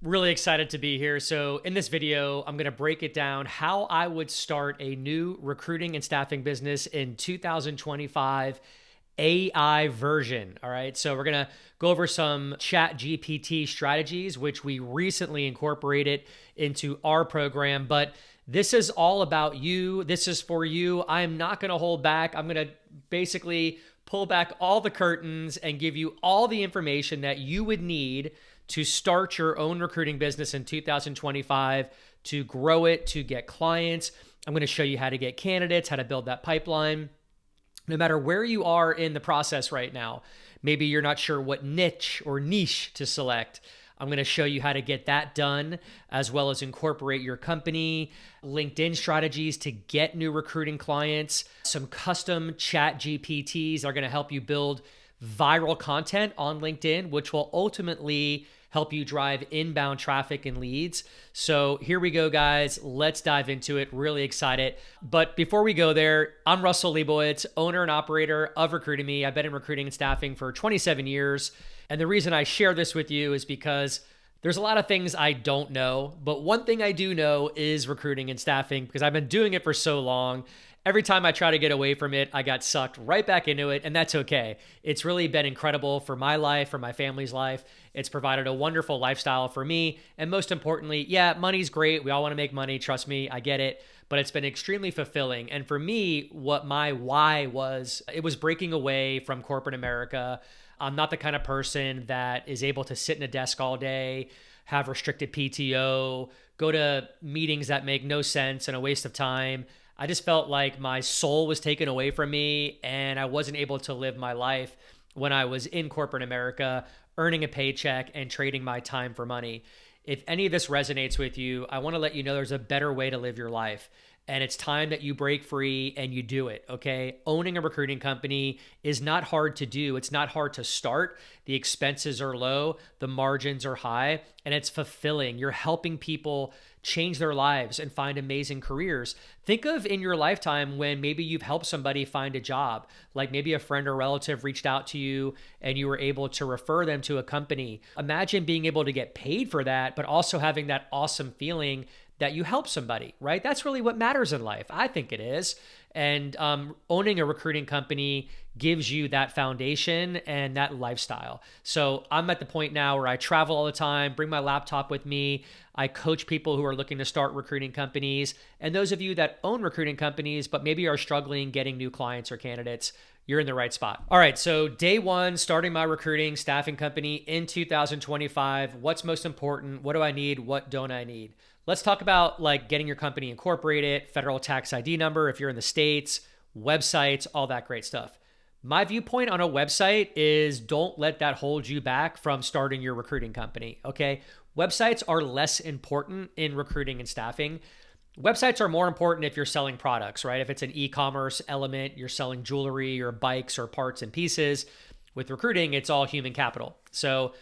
Really excited to be here. So, in this video, I'm going to break it down how I would start a new recruiting and staffing business in 2025 AI version. All right. So, we're going to go over some ChatGPT strategies, which we recently incorporated into our program. But this is all about you. This is for you. I'm not going to hold back. I'm going to basically pull back all the curtains and give you all the information that you would need to start your own recruiting business in 2025, to grow it, to get clients. I'm going to show you how to get candidates, how to build that pipeline. No matter where you are in the process right now, maybe you're not sure what niche or niche to select. I'm going to show you how to get that done, as well as incorporate your company, LinkedIn strategies to get new recruiting clients, some custom chat GPTs are going to help you build viral content on LinkedIn, which will ultimately help you drive inbound traffic and leads. So here we go, guys. Let's dive into it. Really excited. But before we go there, I'm Russell Liebowitz, owner and operator of Recruitemy. I've been in recruiting and staffing for 27 years. And the reason I share this with you is because there's a lot of things I don't know, but one thing I do know is recruiting and staffing because I've been doing it for so long. Every time I try to get away from it, I got sucked right back into it, and that's okay. It's really been incredible for my life, for my family's life. It's provided a wonderful lifestyle for me, and most importantly, yeah, money's great. We all want to make money. Trust me, I get it, but it's been extremely fulfilling. And for me, what my why was, it was breaking away from corporate America. I'm not the kind of person that is able to sit in a desk all day, have restricted PTO, go to meetings that make no sense and a waste of time. I just felt like my soul was taken away from me and I wasn't able to live my life when I was in corporate America, earning a paycheck and trading my time for money. If any of this resonates with you, I want to let you know there's a better way to live your life. And it's time that you break free and you do it, okay? Owning a recruiting company is not hard to do. It's not hard to start. The expenses are low, the margins are high, and it's fulfilling. You're helping people change their lives and find amazing careers. Think of in your lifetime when maybe you've helped somebody find a job, like maybe a friend or relative reached out to you and you were able to refer them to a company. Imagine being able to get paid for that, but also having that awesome feeling that you help somebody, right? That's really what matters in life. I think it is. And owning a recruiting company gives you that foundation and that lifestyle. So I'm at the point now where I travel all the time, bring my laptop with me. I coach people who are looking to start recruiting companies. And those of you that own recruiting companies, but maybe are struggling getting new clients or candidates, you're in the right spot. All right, so day one, starting my recruiting staffing company in 2025. What's most important? What do I need? What don't I need? Let's talk about like getting your company incorporated, federal tax ID number if you're in the States, websites, all that great stuff. My viewpoint on a website is don't let that hold you back from starting your recruiting company, okay? Websites are less important in recruiting and staffing. Websites are more important if you're selling products, right? If it's an e-commerce element, you're selling jewelry or bikes or parts and pieces. With recruiting, it's all human capital. So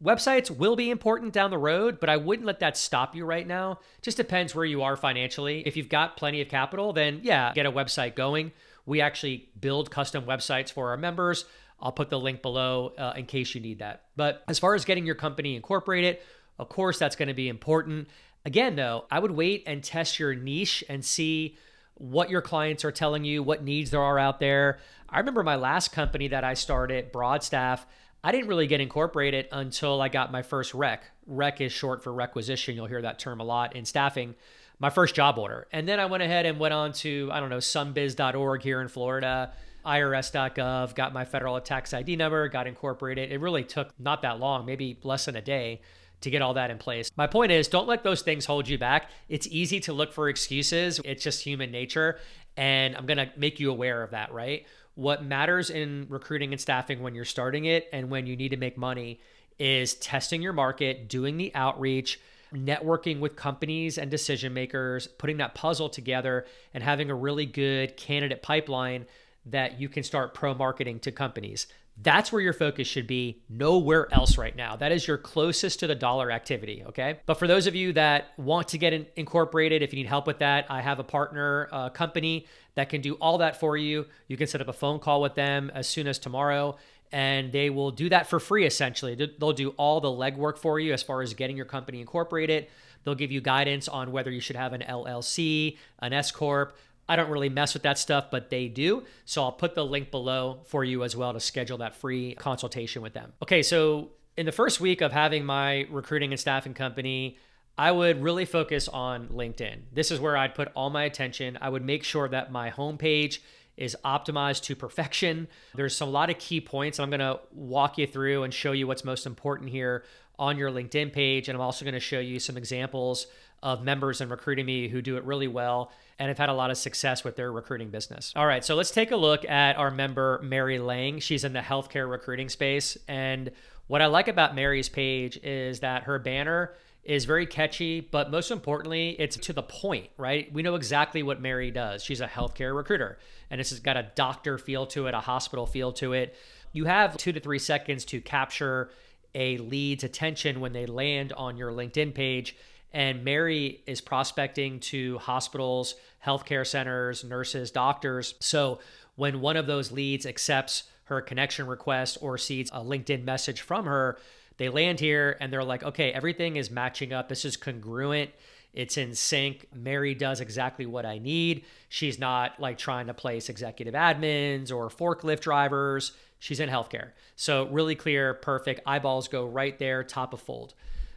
websites will be important down the road, but I wouldn't let that stop you right now. Just depends where you are financially. If you've got plenty of capital, then yeah, get a website going. We actually build custom websites for our members. I'll put the link below in case you need that. But as far as getting your company incorporated, of course, that's going to be important. Again, though, I would wait and test your niche and see what your clients are telling you, what needs there are out there. I remember my last company that I started, Broadstaff, I didn't really get incorporated until I got my first rec. Rec is short for requisition. You'll hear that term a lot in staffing. My first job order. And then I went ahead and went on to, sunbiz.org here in Florida, irs.gov, got my federal tax ID number, got incorporated. It really took not that long, maybe less than a day to get all that in place. My point is, don't let those things hold you back. It's easy to look for excuses. It's just human nature. And I'm going to make you aware of that, right? What matters in recruiting and staffing when you're starting it and when you need to make money is testing your market, doing the outreach, networking with companies and decision makers, putting that puzzle together and having a really good candidate pipeline that you can start pro marketing to companies. That's where your focus should be, nowhere else right now. That is your closest to the dollar activity, okay? But for those of you that want to get incorporated, if you need help with that, I have a partner company that can do all that for you. You can set up a phone call with them as soon as tomorrow and they will do that for free, essentially. They'll do all the legwork for you as far as getting your company incorporated. They'll give you guidance on whether you should have an LLC, an S Corp. I don't really mess with that stuff, but they do. So I'll put the link below for you as well to schedule that free consultation with them. Okay, so in the first week of having my recruiting and staffing company, I would really focus on LinkedIn. This is where I'd put all my attention. I would make sure that my homepage is optimized to perfection. There's a lot of key points. I'm going to walk you through and show you what's most important here on your LinkedIn page. And I'm also going to show you some examples of members in Recruitemy who do it really well and have had a lot of success with their recruiting business. All right, so let's take a look at our member, Mary Lang. She's in the healthcare recruiting space. And what I like about Mary's page is that her banner is very catchy, but most importantly, it's to the point, right? We know exactly what Mary does. She's a healthcare recruiter, and this has got a doctor feel to it, a hospital feel to it. You have 2 to 3 seconds to capture a lead's attention when they land on your LinkedIn page. And Mary is prospecting to hospitals, healthcare centers, nurses, doctors. So when one of those leads accepts her connection request or sees a LinkedIn message from her, they land here and they're like, okay, everything is matching up. This is congruent. It's in sync. Mary does exactly what I need. She's not like trying to place executive admins or forklift drivers. She's in healthcare. So really clear, perfect. Eyeballs go right there, top of fold.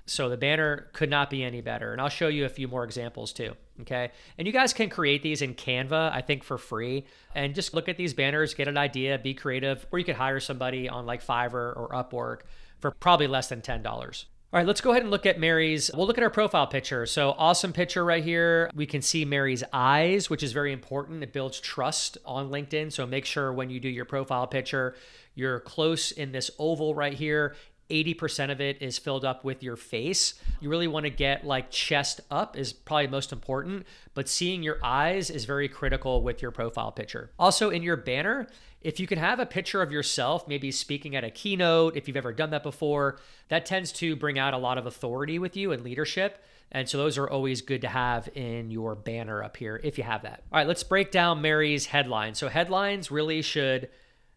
So the banner could not be any better. And I'll show you a few more examples too. Okay. And you guys can create these in Canva, I think for free, and just look at these banners, get an idea, be creative, or you could hire somebody on like Fiverr or Upwork for probably less than $10. All right, let's go ahead and look at Mary's. We'll look at her profile picture. So awesome picture right here. We can see Mary's eyes, which is very important. It builds trust on LinkedIn. So make sure when you do your profile picture, you're close in this oval right here. 80% of it is filled up with your face. You really want to get like chest up is probably most important, but seeing your eyes is very critical with your profile picture. Also in your banner, if you can have a picture of yourself, maybe speaking at a keynote, if you've ever done that before, that tends to bring out a lot of authority with you and leadership. And so those are always good to have in your banner up here if you have that. All right, let's break down Mary's headline. So headlines really should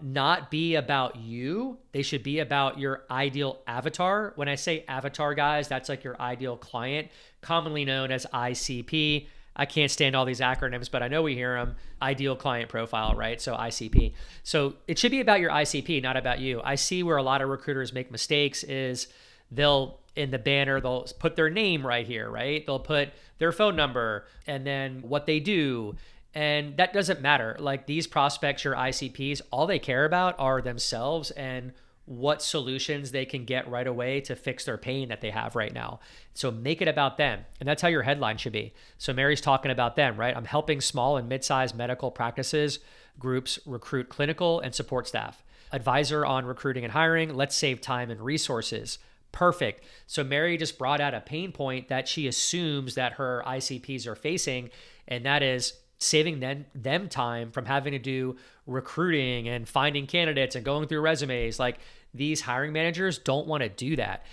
not be about you. They should be about your ideal avatar. When I say avatar, guys, that's like your ideal client, commonly known as ICP. I can't stand all these acronyms, but I know we hear them. Ideal client profile, right? So ICP. So it should be about your ICP, not about you. I see where a lot of recruiters make mistakes is in the banner, they'll put their name right here, right? They'll put their phone number and then what they do. And that doesn't matter. Like these prospects, your ICPs, all they care about are themselves and what solutions they can get right away to fix their pain that they have right now. So make it about them. And that's how your headline should be. So Mary's talking about them, right? I'm helping small and mid-sized medical practices groups recruit clinical and support staff. Advisor on recruiting and hiring. Let's save time and resources. Perfect. So Mary just brought out a pain point that she assumes that her ICPs are facing, and that is saving them time from having to do recruiting and finding candidates and going through resumes. Like these hiring managers don't want to do that.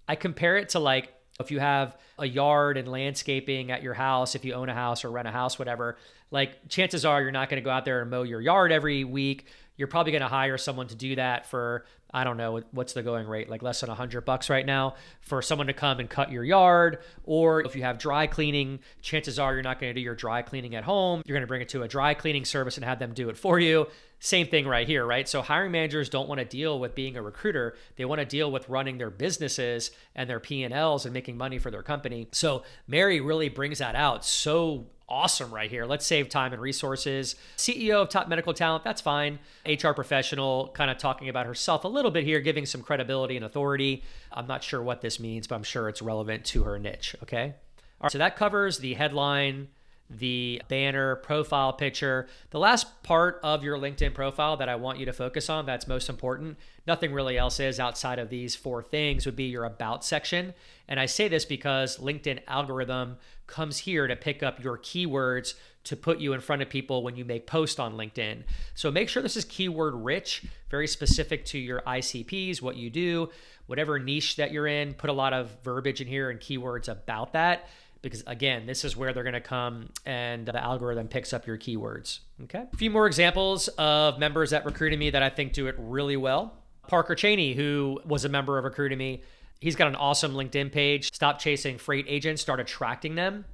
I compare it to like if you have a yard and landscaping at your house, if you own a house or rent a house, whatever, like chances are you're not going to go out there and mow your yard every week. You're probably going to hire someone to do that for, I don't know, what's the going rate, like less than $100 right now for someone to come and cut your yard. Or if you have dry cleaning, chances are you're not going to do your dry cleaning at home. You're going to bring it to a dry cleaning service and have them do it for you. Same thing right here, right? So hiring managers don't want to deal with being a recruiter. They want to deal with running their businesses and their P&Ls and making money for their company. So Mary really brings that out so awesome right here. Let's save time and resources. CEO of top medical talent, that's fine. HR professional, kind of talking about herself a little bit here, giving some credibility and authority. I'm not sure what this means, but I'm sure it's relevant to her niche, okay? All right, so that covers the headline, the banner, profile picture. The last part of your LinkedIn profile that I want you to focus on, that's most important, nothing really else is outside of these 4 things, would be your about section. And I say this because LinkedIn algorithm comes here to pick up your keywords to put you in front of people when you make posts on LinkedIn. So make sure this is keyword rich, very specific to your ICPs, what you do, whatever niche that you're in, put a lot of verbiage in here and keywords about that. Because again, this is where they're going to come and the algorithm picks up your keywords. Okay. A few more examples of members at Recruitemy that I think do it really well. Parker Cheney, who was a member of Recruitemy, he's got an awesome LinkedIn page. Stop chasing freight agents, start attracting them.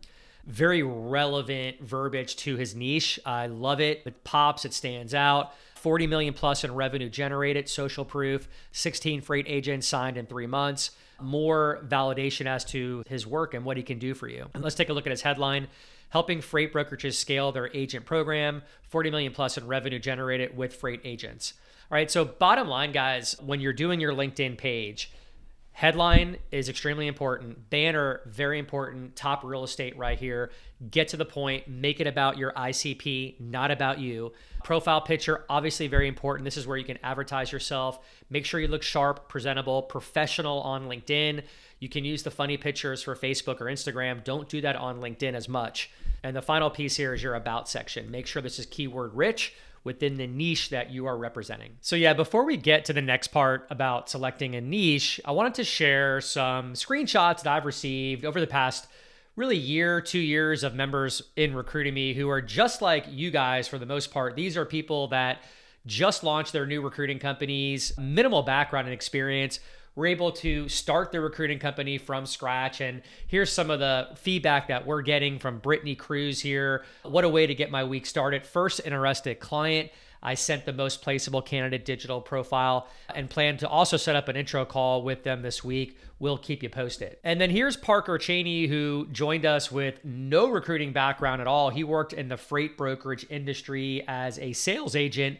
Very relevant verbiage to his niche. I love it. It pops, it stands out. 40 million plus in revenue generated, social proof, 16 freight agents signed in 3 months. More validation as to his work and what he can do for you. And let's take a look at his headline. Helping freight brokerages scale their agent program, 40 million plus in revenue generated with freight agents. All right, so bottom line, guys, when you're doing your LinkedIn page, headline is extremely important. Banner, very important. Top real estate right here. Get to the point. Make it about your ICP, not about you. Profile picture, obviously very important. This is where you can advertise yourself. Make sure you look sharp, presentable, professional on LinkedIn. You can use the funny pictures for Facebook or Instagram. Don't do that on LinkedIn as much. And the final piece here is your about section. Make sure this is keyword rich within the niche that you are representing. So yeah, before we get to the next part about selecting a niche, I wanted to share some screenshots that I've received over the past really year, 2 years of members in Recruitemy who are just like you guys for the most part. These are people that just launched their new recruiting companies, minimal background and experience, were able to start their recruiting company from scratch. And here's some of the feedback that we're getting from Brittany Cruz here. What a way to get my week started. First interested client. I sent the most placeable candidate digital profile and plan to also set up an intro call with them this week. We'll keep you posted. And then here's Parker Cheney, who joined us with no recruiting background at all. He worked in the freight brokerage industry as a sales agent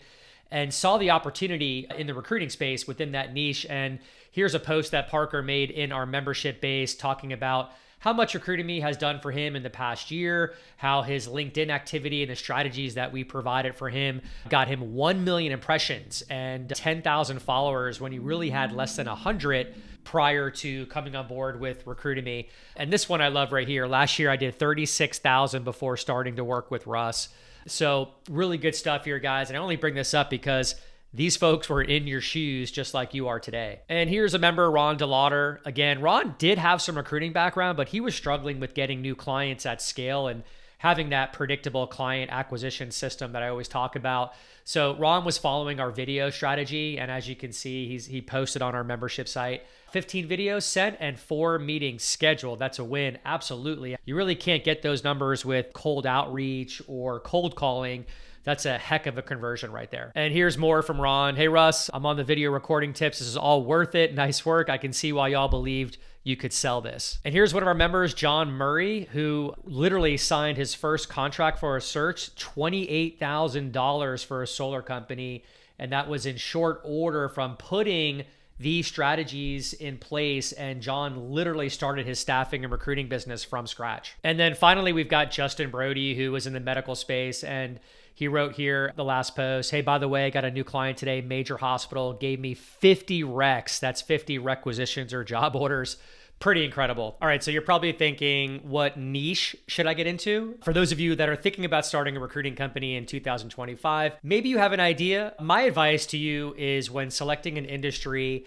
and saw the opportunity in the recruiting space within that niche. And here's a post that Parker made in our membership base talking about how much Recruitemy has done for him in the past year, how his LinkedIn activity and the strategies that we provided for him got him 1 million impressions and 10,000 followers when he really had less than 100 prior to coming on board with Recruitemy. And this one I love right here. Last year I did 36,000 before starting to work with Russ. So really good stuff here, guys. And I only bring this up because these folks were in your shoes just like you are today. And here's a member, Ron DeLauder. Again, Ron did have some recruiting background, but he was struggling with getting new clients at scale and having that predictable client acquisition system that I always talk about. So Ron was following our video strategy. And as you can see, he posted on our membership site, 15 videos sent and 4 meetings scheduled. That's a win. Absolutely. You really can't get those numbers with cold outreach or cold calling. That's a heck of a conversion right there. And here's more from Ron. Hey, Russ, I'm on the video recording tips. This is all worth it. Nice work. I can see why y'all believed you could sell this. And here's one of our members, John Murray, who literally signed his first contract for a search, $28,000 for a solar company. And that was in short order from putting these strategies in place. And John literally started his staffing and recruiting business from scratch. And then finally, we've got Justin Brody, who was in the medical space, and he wrote here the last post, hey, by the way, I got a new client today, major hospital, gave me 50 recs. That's 50 requisitions or job orders. Pretty incredible. All right, so you're probably thinking, what niche should I get into? For those of you that are thinking about starting a recruiting company in 2025, maybe you have an idea. My advice to you is when selecting an industry,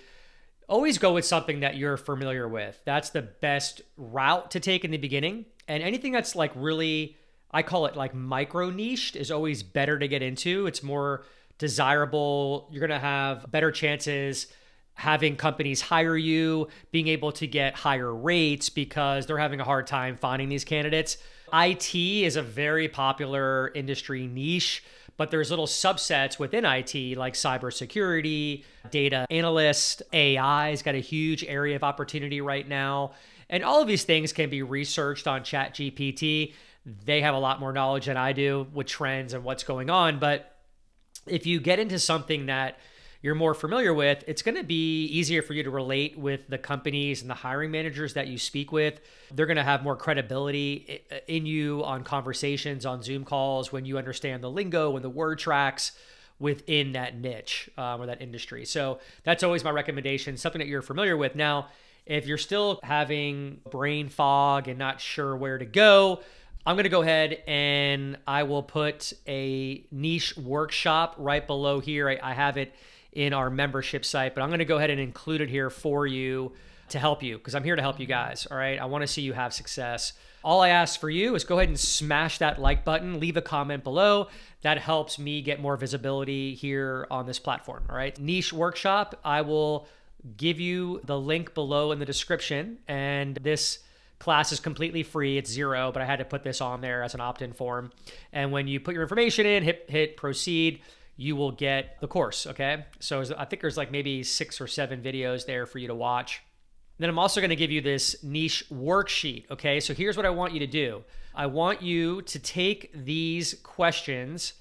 always go with something that you're familiar with. That's the best route to take in the beginning. And anything that's like really, I call it like micro niched, is always better to get into. It's more desirable. You're going to have better chances having companies hire you, being able to get higher rates because they're having a hard time finding these candidates. IT is a very popular industry niche, but there's little subsets within IT like cybersecurity, data analyst, AI has got a huge area of opportunity right now. And all of these things can be researched on ChatGPT. They have a lot more knowledge than I do with trends and what's going on. But if you get into something that you're more familiar with, it's going to be easier for you to relate with the companies and the hiring managers that you speak with. They're going to have more credibility in you on conversations, on Zoom calls, when you understand the lingo and the word tracks within that niche or that industry. So that's always my recommendation, something that you're familiar with. Now, if you're still having brain fog and not sure where to go, I'm going to go ahead and I will put a niche workshop right below here. I have it in our membership site, but I'm going to go ahead and include it here for you. to help you because I'm here to help you guys. All right. I want to see you have success. All I ask for you is go ahead and smash that like button, leave a comment below. That helps me get more visibility here on this platform. All right. Niche workshop. I will give you the link below in the description. And this class is completely free. It's $0, but I had to put this on there as an opt-in form. And when you put your information in, hit proceed, you will get the course. Okay. So I think there's like maybe 6 or 7 videos there for you to watch. Then I'm also going to give you this niche worksheet. Okay. So here's what I want you to do. I want you to take these questions,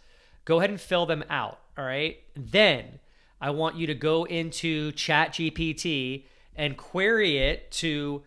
go ahead and fill them out. All right. Then I want you to go into ChatGPT and query it to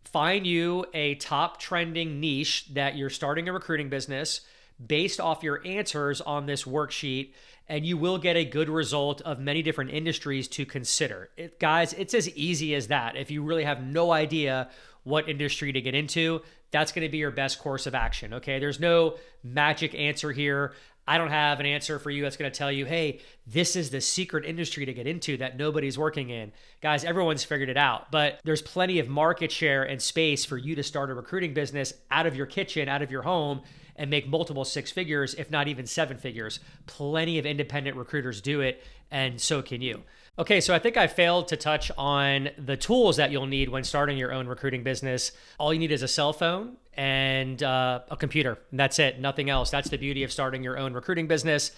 find you a top trending niche that you're starting a recruiting business based off your answers on this worksheet, and you will get a good result of many different industries to consider. Guys, it's as easy as that. If you really have no idea what industry to get into, that's going to be your best course of action, okay? There's no magic answer here. I don't have an answer for you that's going to tell you, hey, this is the secret industry to get into that nobody's working in. Guys, everyone's figured it out, but there's plenty of market share and space for you to start a recruiting business out of your kitchen, out of your home, and make multiple 6 figures, if not even 7 figures. Plenty of independent recruiters do it, and so can you. Okay, so I think I failed to touch on the tools that you'll need when starting your own recruiting business. All you need is a cell phone and a computer. And that's it, nothing else. That's the beauty of starting your own recruiting business.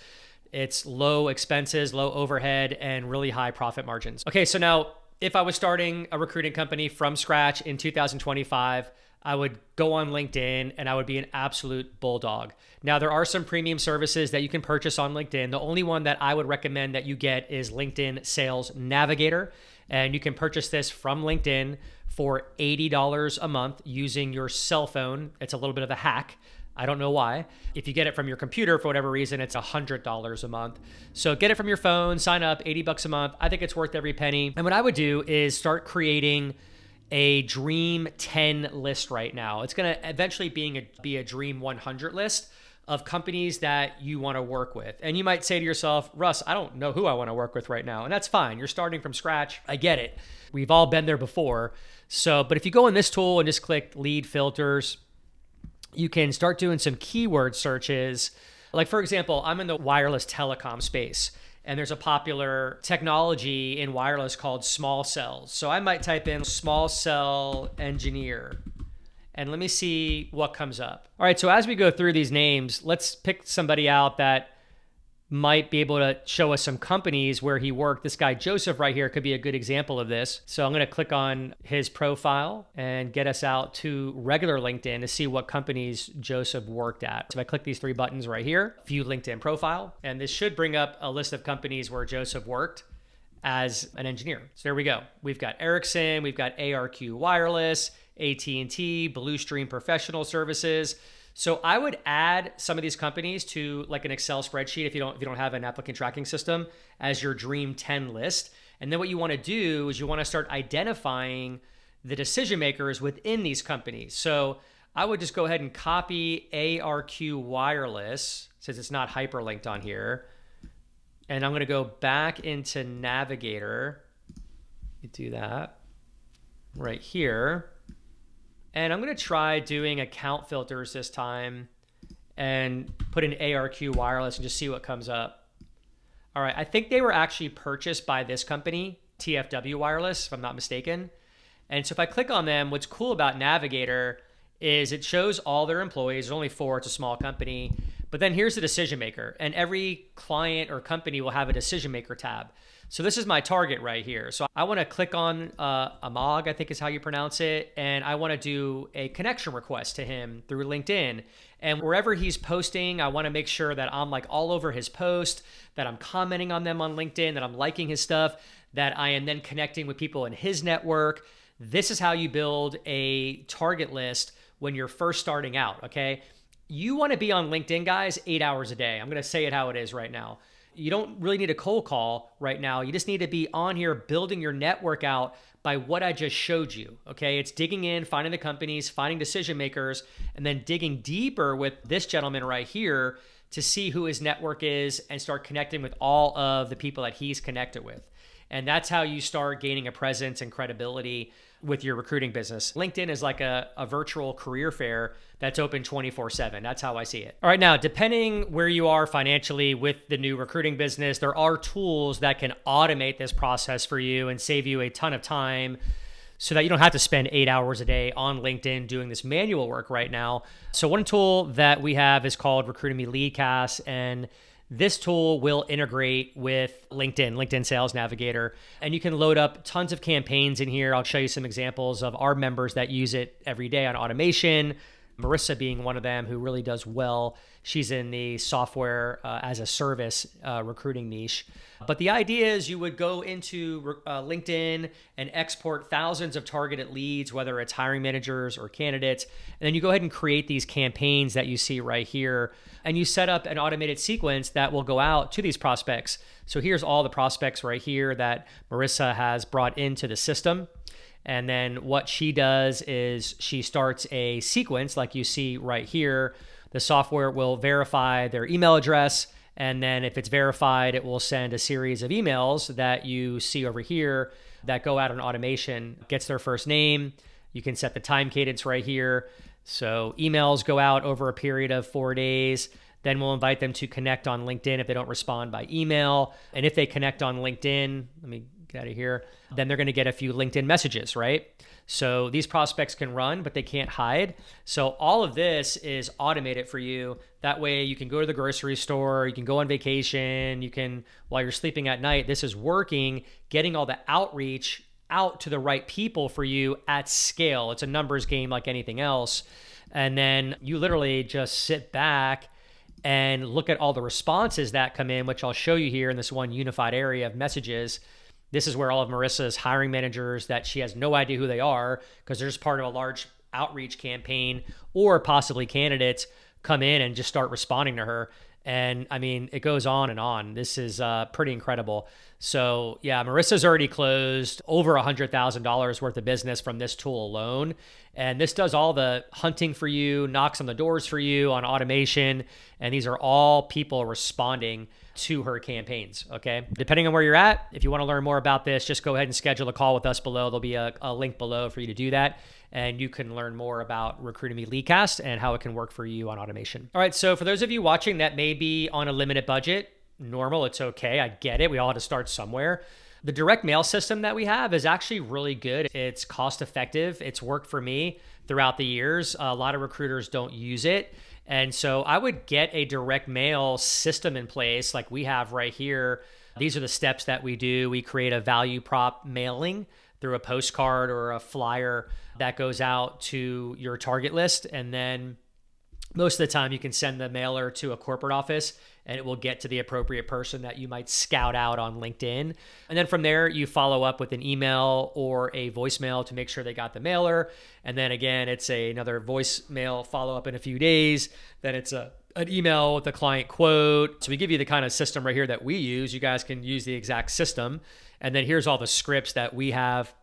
It's low expenses, low overhead, and really high profit margins. Okay, so now if I was starting a recruiting company from scratch in 2025, I would go on LinkedIn and I would be an absolute bulldog. Now, there are some premium services that you can purchase on LinkedIn. The only one that I would recommend that you get is LinkedIn Sales Navigator. And you can purchase this from LinkedIn for $80 a month using your cell phone. It's a little bit of a hack. I don't know why. If you get it from your computer, for whatever reason, it's $100 a month. So get it from your phone, sign up, $80 a month. I think it's worth every penny. And what I would do is start creating a Dream 10 list right now. It's going to eventually be a Dream 100 list of companies that you want to work with. And you might say to yourself, Russ, I don't know who I want to work with right now. And that's fine. You're starting from scratch. I get it. We've all been there before. But if you go in this tool and just click lead filters, you can start doing some keyword searches. Like, for example, I'm in the wireless telecom space, and there's a popular technology in wireless called small cells. So I might type in small cell engineer, and let me see what comes up. All right, so as we go through these names, let's pick somebody out that might be able to show us some companies where he worked. This guy, Joseph, right here could be a good example of this. So I'm going to click on his profile and get us out to regular LinkedIn to see what companies Joseph worked at. So I click these 3 buttons right here, view LinkedIn profile, and this should bring up a list of companies where Joseph worked as an engineer. So there we go. We've got Ericsson, we've got ARQ Wireless, AT&T, Bluestream Professional Services. So I would add some of these companies to like an Excel spreadsheet if you don't have an applicant tracking system as your Dream 10 list. And then what you want to do is you want to start identifying the decision makers within these companies. So I would just go ahead and copy ARQ Wireless, since it's not hyperlinked on here. And I'm going to go back into Navigator. You do that right here. And I'm going to try doing account filters this time and put in ARQ Wireless and just see what comes up. All right, I think they were actually purchased by this company, TFW Wireless, if I'm not mistaken. And so if I click on them, what's cool about Navigator is it shows all their employees. There's only 4, it's a small company. But then here's the decision maker. And every client or company will have a decision maker tab. So this is my target right here. So I want to click on Amag, I think is how you pronounce it. And I want to do a connection request to him through LinkedIn. And wherever he's posting, I want to make sure that I'm like all over his post, that I'm commenting on them on LinkedIn, that I'm liking his stuff, that I am then connecting with people in his network. This is how you build a target list when you're first starting out, okay? You want to be on LinkedIn, guys, 8 hours a day. I'm going to say it how it is right now. You don't really need a cold call right now. You just need to be on here building your network out by what I just showed you, okay? It's digging in, finding the companies, finding decision makers, and then digging deeper with this gentleman right here to see who his network is and start connecting with all of the people that he's connected with. And that's how you start gaining a presence and credibility with your recruiting business. LinkedIn is like a virtual career fair that's open 24/7. That's how I see it. All right, now, depending where you are financially with the new recruiting business, there are tools that can automate this process for you and save you a ton of time so that you don't have to spend 8 hours a day on LinkedIn doing this manual work right now. So one tool that we have is called Recruitemy Leadcast, and this tool will integrate with LinkedIn Sales Navigator, and you can load up tons of campaigns in here. I'll show you some examples of our members that use it every day on automation. Marissa being one of them who really does well. She's in the software as a service recruiting niche. But the idea is you would go into LinkedIn and export thousands of targeted leads, whether it's hiring managers or candidates. And then you go ahead and create these campaigns that you see right here. And you set up an automated sequence that will go out to these prospects. So here's all the prospects right here that Marissa has brought into the system. And then what she does is she starts a sequence like you see right here. The software will verify their email address. And then if it's verified, it will send a series of emails that you see over here that go out on automation. Gets their first name. You can set the time cadence right here. So emails go out over a period of 4 days. Then we'll invite them to connect on LinkedIn if they don't respond by email. And if they connect on LinkedIn, let me get out of here, then they're going to get a few LinkedIn messages, right? So these prospects can run, but they can't hide. So all of this is automated for you. That way you can go to the grocery store, you can go on vacation, you can, while you're sleeping at night, this is working, getting all the outreach out to the right people for you at scale. It's a numbers game like anything else. And then you literally just sit back and look at all the responses that come in, which I'll show you here in this one unified area of messages. This is where all of Marissa's hiring managers that she has no idea who they are because they're just part of a large outreach campaign, or possibly candidates come in and just start responding to her. And I mean, it goes on and on. This is pretty incredible. So yeah, Marissa's already closed over $100,000 worth of business from this tool alone. And this does all the hunting for you, knocks on the doors for you on automation. And these are all people responding to her campaigns, okay? Depending on where you're at, if you want to learn more about this, just go ahead and schedule a call with us below. There'll be a link below for you to do that. And you can learn more about Recruitemy Leadcast and how it can work for you on automation. All right, so for those of you watching that may be on a limited budget, normal, it's okay, I get it. We all had to start somewhere. The direct mail system that we have is actually really good. It's cost effective. It's worked for me throughout the years. A lot of recruiters don't use it. And so I would get a direct mail system in place like we have right here. These are the steps that we do. We create a value prop mailing through a postcard or a flyer that goes out to your target list. And then most of the time you can send the mailer to a corporate office and it will get to the appropriate person that you might scout out on LinkedIn. And then from there, you follow up with an email or a voicemail to make sure they got the mailer. And then again, it's another voicemail follow-up in a few days. Then it's an email with the client quote. So we give you the kind of system right here that we use. You guys can use the exact system. And then here's all the scripts that we have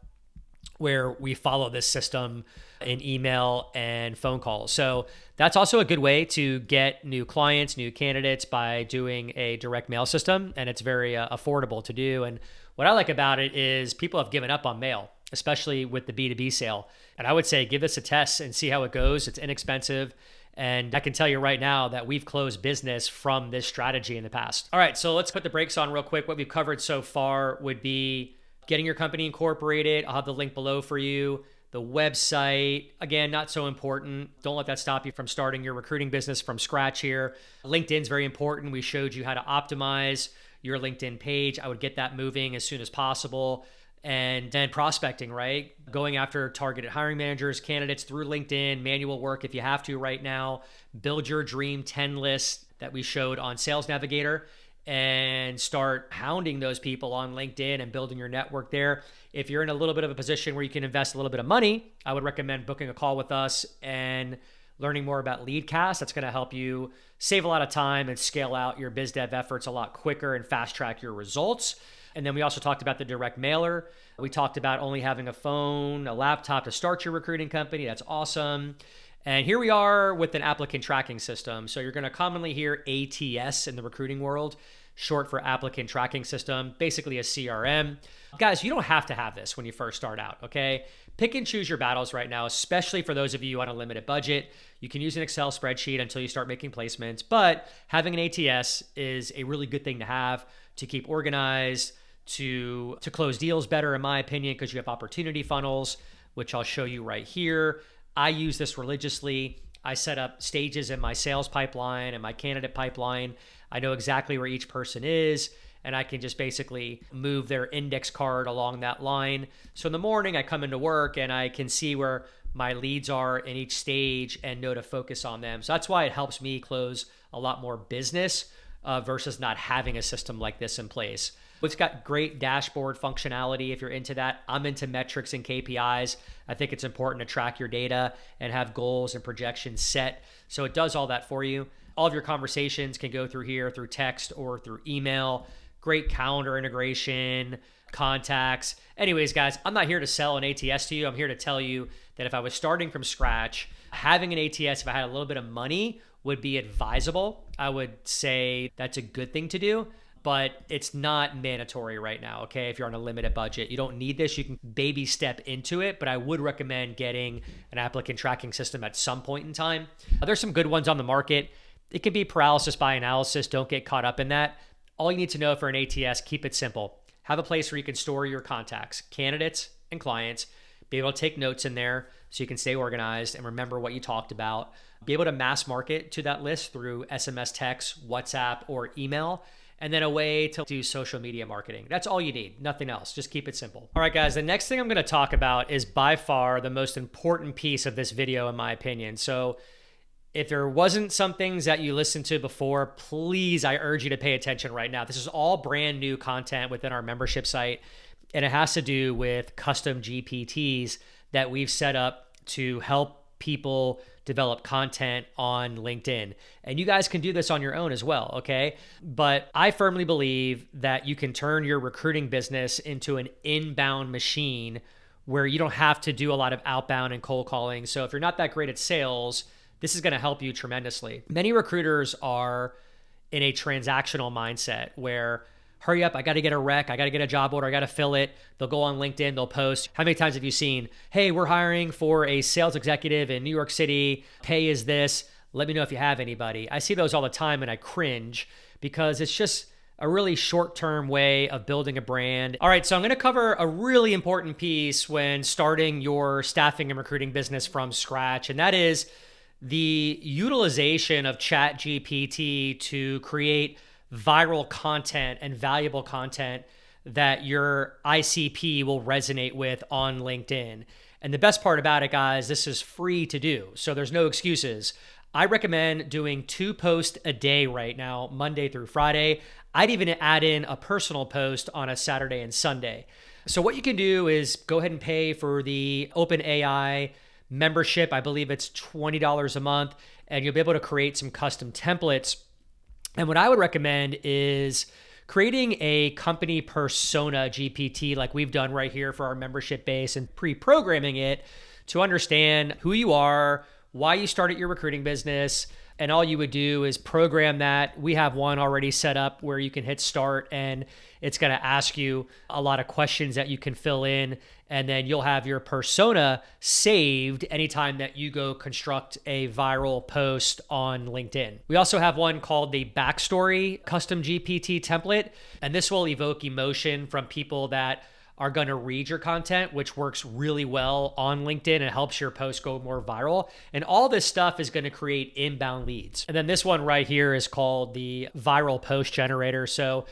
where we follow this system in email and phone calls. So that's also a good way to get new clients, new candidates by doing a direct mail system. And it's very affordable to do. And what I like about it is people have given up on mail, especially with the B2B sale. And I would say give this a test and see how it goes. It's inexpensive. And I can tell you right now that we've closed business from this strategy in the past. All right, so let's put the brakes on real quick. What we've covered so far would be getting your company incorporated. I'll have the link below for you. The website, again, not so important. Don't let that stop you from starting your recruiting business from scratch here. LinkedIn's very important. We showed you how to optimize your LinkedIn page. I would get that moving as soon as possible. And then prospecting, right? Going after targeted hiring managers, candidates through LinkedIn, manual work if you have to right now. Build your dream 10 list that we showed on Sales Navigator and start hounding those people on LinkedIn and building your network there. If you're in a little bit of a position where you can invest a little bit of money, I would recommend booking a call with us and learning more about Leadcast. That's going to help you save a lot of time and scale out your biz dev efforts a lot quicker and fast track your results. And then we also talked about the direct mailer. We talked about only having a phone, a laptop to start your recruiting company. That's awesome. And here we are with an applicant tracking system. So you're going to commonly hear ATS in the recruiting world. short for applicant tracking system, basically a CRM. Guys, you don't have to have this when you first start out, okay? Pick and choose your battles right now, especially for those of you on a limited budget. You can use an Excel spreadsheet until you start making placements, but having an ATS is a really good thing to have to keep organized, to close deals better, in my opinion, because you have opportunity funnels, which I'll show you right here. I use this religiously. I set up stages in my sales pipeline and my candidate pipeline. I know exactly where each person is, and I can just basically move their index card along that line. So in the morning, I come into work and I can see where my leads are in each stage and know to focus on them. So that's why it helps me close a lot more business versus not having a system like this in place. It's got great dashboard functionality if you're into that. I'm into metrics and KPIs. I think it's important to track your data and have goals and projections set. So it does all that for you. All of your conversations can go through here through text or through email. Great calendar integration, contacts. Anyways, guys, I'm not here to sell an ATS to you. I'm here to tell you that if I was starting from scratch, having an ATS, if I had a little bit of money, would be advisable. I would say that's a good thing to do, but it's not mandatory right now, okay? If you're on a limited budget, you don't need this. You can baby step into it, but I would recommend getting an applicant tracking system at some point in time. There's some good ones on the market. It could be paralysis by analysis. Don't get caught up in that. All you need to know for an ATS, keep it simple. Have a place where you can store your contacts, candidates and clients, be able to take notes in there so you can stay organized and remember what you talked about. Be able to mass market to that list through SMS text, WhatsApp, or email, and then a way to do social media marketing. That's all you need, nothing else. Just keep it simple. All right, guys, the next thing I'm gonna talk about is by far the most important piece of this video, in my opinion. So if there wasn't some things that you listened to before, please, I urge you to pay attention right now. This is all brand new content within our membership site, and it has to do with custom GPTs that we've set up to help people develop content on LinkedIn. And you guys can do this on your own as well, okay? But I firmly believe that you can turn your recruiting business into an inbound machine where you don't have to do a lot of outbound and cold calling. So if you're not that great at sales, this is going to help you tremendously. Many recruiters are in a transactional mindset where, hurry up, I got to get a rec, I got to get a job order, I got to fill it. They'll go on LinkedIn, they'll post. How many times have you seen, hey, we're hiring for a sales executive in New York City, pay is this, let me know if you have anybody. I see those all the time and I cringe because it's just a really short-term way of building a brand. All right, so I'm gonna cover a really important piece when starting your staffing and recruiting business from scratch, and that is the utilization of ChatGPT to create viral content and valuable content that your ICP will resonate with on LinkedIn. And the best part about it, guys, this is free to do, so there's no excuses. I recommend doing 2 posts a day right now, Monday through Friday. I'd even add in a personal post on a Saturday and Sunday. So what you can do is go ahead and pay for the OpenAI membership. I believe it's $20 a month, and you'll be able to create some custom templates. And what I would recommend is creating a company persona GPT like we've done right here for our membership base and pre-programming it to understand who you are, why you started your recruiting business, and all you would do is program that. We have one already set up where you can hit start and it's going to ask you a lot of questions that you can fill in, and then you'll have your persona saved anytime that you go construct a viral post on LinkedIn. We also have one called the Backstory Custom GPT template, and this will evoke emotion from people that are going to read your content, which works really well on LinkedIn and helps your post go more viral. And all this stuff is going to create inbound leads. And then this one right here is called the Viral Post Generator. So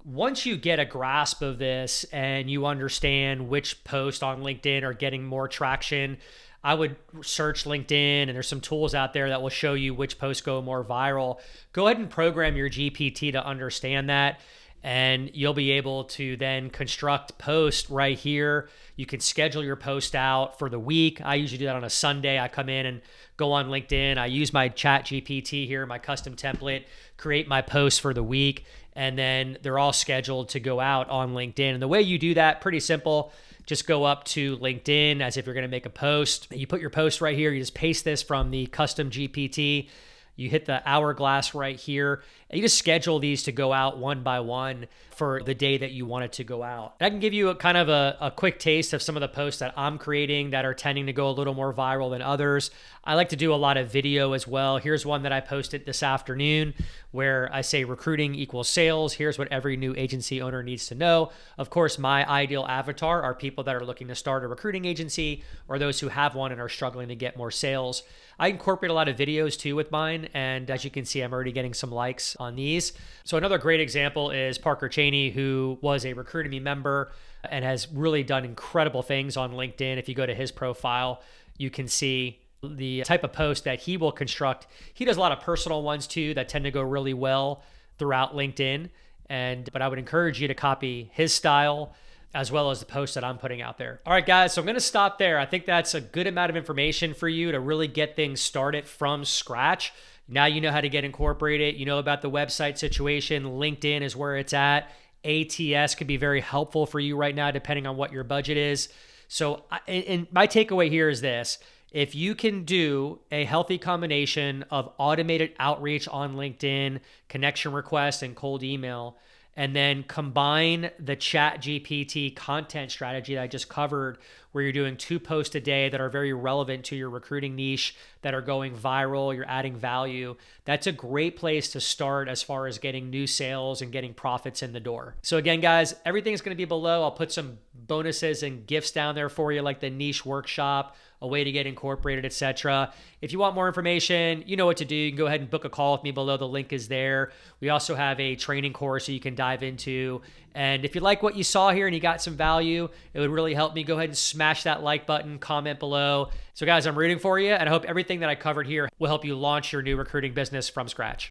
once you get a grasp of this and you understand which posts on LinkedIn are getting more traction, I would search LinkedIn, and there's some tools out there that will show you which posts go more viral. Go ahead and program your GPT to understand that, and you'll be able to then construct posts right here. You can schedule your post out for the week. I usually do that on a Sunday. I come in and go on LinkedIn. I use my ChatGPT here, my custom template, create my posts for the week, and then they're all scheduled to go out on LinkedIn. And the way you do that, pretty simple. Just go up to LinkedIn as if you're going to make a post. You put your post right here. You just paste this from the custom GPT. You hit the hourglass right here, and you just schedule these to go out one by one for the day that you want it to go out. And I can give you a kind of a quick taste of some of the posts that I'm creating that are tending to go a little more viral than others. I like to do a lot of video as well. Here's one that I posted this afternoon where I say recruiting equals sales. Here's what every new agency owner needs to know. Of course, my ideal avatar are people that are looking to start a recruiting agency or those who have one and are struggling to get more sales. I incorporate a lot of videos too with mine, and as you can see, I'm already getting some likes on these. So another great example is Parker Cheney, who was a Recruitemy member and has really done incredible things on LinkedIn. If you go to his profile, you can see the type of post that he will construct. He does a lot of personal ones too that tend to go really well throughout LinkedIn. But I would encourage you to copy his style as well as the posts that I'm putting out there. All right, guys, so I'm going to stop there. I think that's a good amount of information for you to really get things started from scratch. Now you know how to get incorporated. You know about the website situation. LinkedIn is where it's at. ATS could be very helpful for you right now, depending on what your budget is. So and my takeaway here is this. If you can do a healthy combination of automated outreach on LinkedIn, connection requests, and cold email, and then combine the ChatGPT content strategy that I just covered, where you're doing 2 posts a day that are very relevant to your recruiting niche, that are going viral, you're adding value, that's a great place to start as far as getting new sales and getting profits in the door. So again, guys, everything's going to be below. I'll put some bonuses and gifts down there for you, like the niche workshop, a way to get incorporated, etc. If you want more information, you know what to do. You can go ahead and book a call with me below. The link is there. We also have a training course that you can dive into. And if you like what you saw here and you got some value, it would really help me. Go ahead and smash that like button, comment below. So guys, I'm rooting for you, and I hope everything that I covered here will help you launch your new recruiting business from scratch.